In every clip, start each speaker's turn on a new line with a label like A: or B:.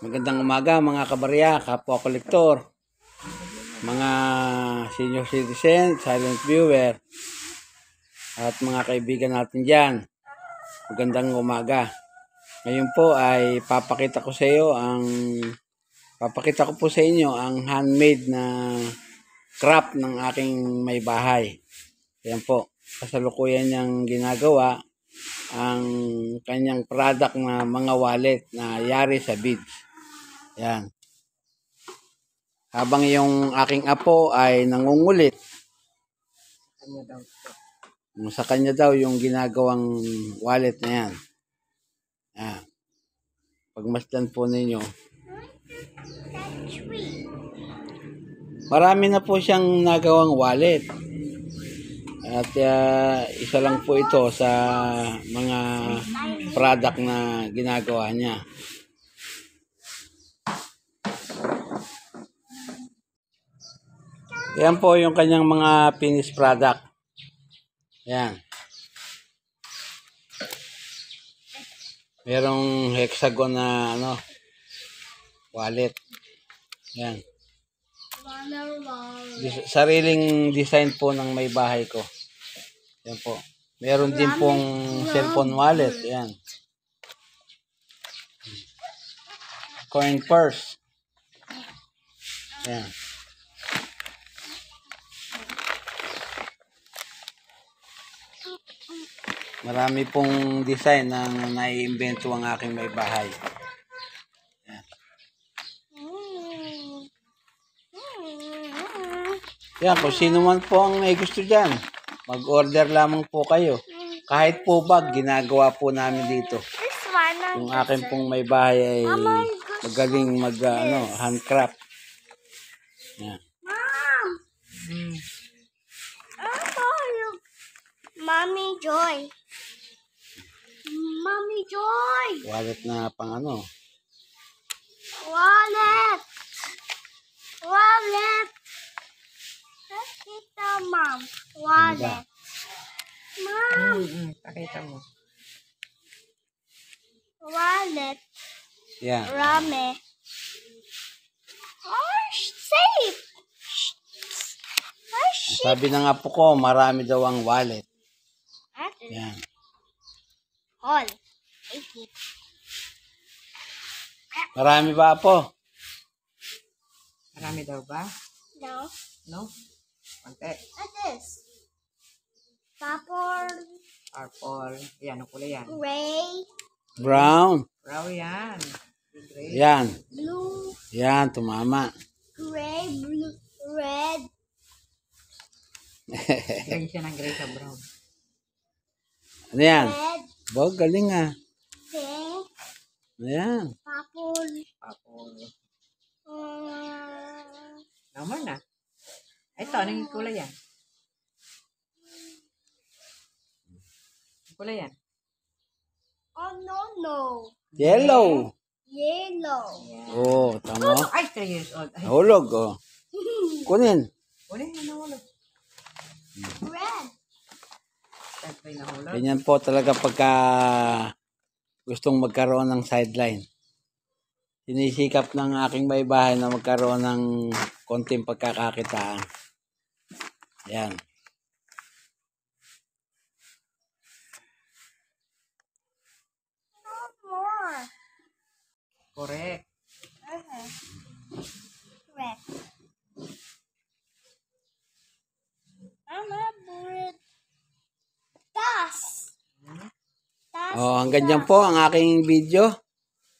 A: Magandang umaga mga kabarya, kapwa kolektor, mga senior citizen, silent viewer, at mga kaibigan natin dyan. Magandang umaga. Ngayon po ay papakita ko po sa inyo ang handmade na craft ng aking may bahay. Ayan po, kasalukuyan niyang ginagawa ang kanyang product na mga wallet na yari sa beads. Yan. Habang yung aking apo ay nangungulit. Sa kanya daw yung ginagawang wallet na yan. Yan. Pagmasdan po ninyo. Marami na po siyang nagawang wallet. At isa lang po ito sa mga product na ginagawa niya. Yan po yung kanyang mga finished product. Yan. Merong hexagon na wallet. Yan. Sariling design po ng may bahay ko. Yan po. Meron din pong cellphone wallet. Yan. Coin purse. Yan. Marami pong design na naiimbento ang aking may bahay. Yan. Yan, kung sino man po ang may gusto dyan, mag-order lamang po kayo. Kahit po bag, ginagawa po namin dito. Yung akin pong may bahay ay magaling handcraft. Yan.
B: Mommy Joy. Mommy Joy.
A: Wallet na pang
B: Wallet. Wallet. Pakita, Mom. Wallet. Mom.
C: Pakita mo.
B: Wallet.
A: Yan.
B: Rame. Oh, safe.
A: Sabi ng apo ko, marami daw ang wallet. Yan.
B: All.
A: Marami ba po?
C: Marami daw ba?
B: No.
C: No? Konti.
B: What is? Purple.
C: Purple. Yan, ang kulay yan.
B: Gray.
A: Brown.
C: Brown yan. Gray.
A: Yan.
B: Blue.
A: Yan, tumama.
B: Gray. Blue. Red.
C: Gray siya ng gray sa brown.
A: Ano yan?
B: Red.
A: Bog, galing ah.
B: Pink.
A: Ayan.
B: Purple.
C: Purple.
B: Uh,
C: Naman na. Ito, anong kulay yan? Anong kulay yan?
B: oh, no.
A: Yellow.
B: Yellow.
C: Yan.
A: Oh, tama.
C: Ay, 3 years old. Ay,
A: Nahulog, oh. Kunin.
C: kulay na nahulog.
B: Red.
C: Siyempre nahulog.
A: Ganyan po talaga pagka gustong magkaroon ng sideline. Sinisikap ng aking may bahay na magkaroon ng konting pagkakakitaan. Yan.
B: No more.
C: Correct.
B: Red. I'm a bird. Das. Das.
A: Oh, hanggang dyan po ang aking video.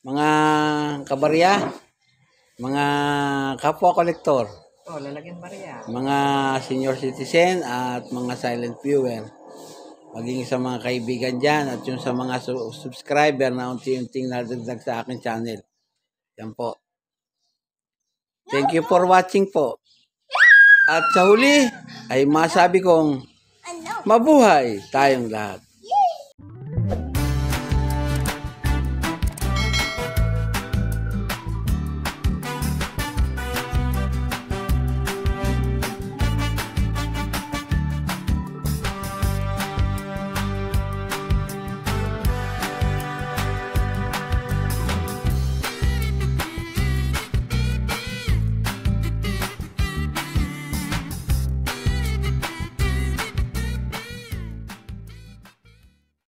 A: Mga kabarya, mga kapwa kolektor,
C: Oh, lalagyan pa rin yan.
A: mga senior citizen at mga silent viewer. Maging sa mga kaibigan dyan at yung sa mga subscriber na unti-unting nadagdag sa aking channel. Yan po. Thank you for watching po. At sa huli ay masabi kong
B: Ano?
A: mabuhay tayong lahat.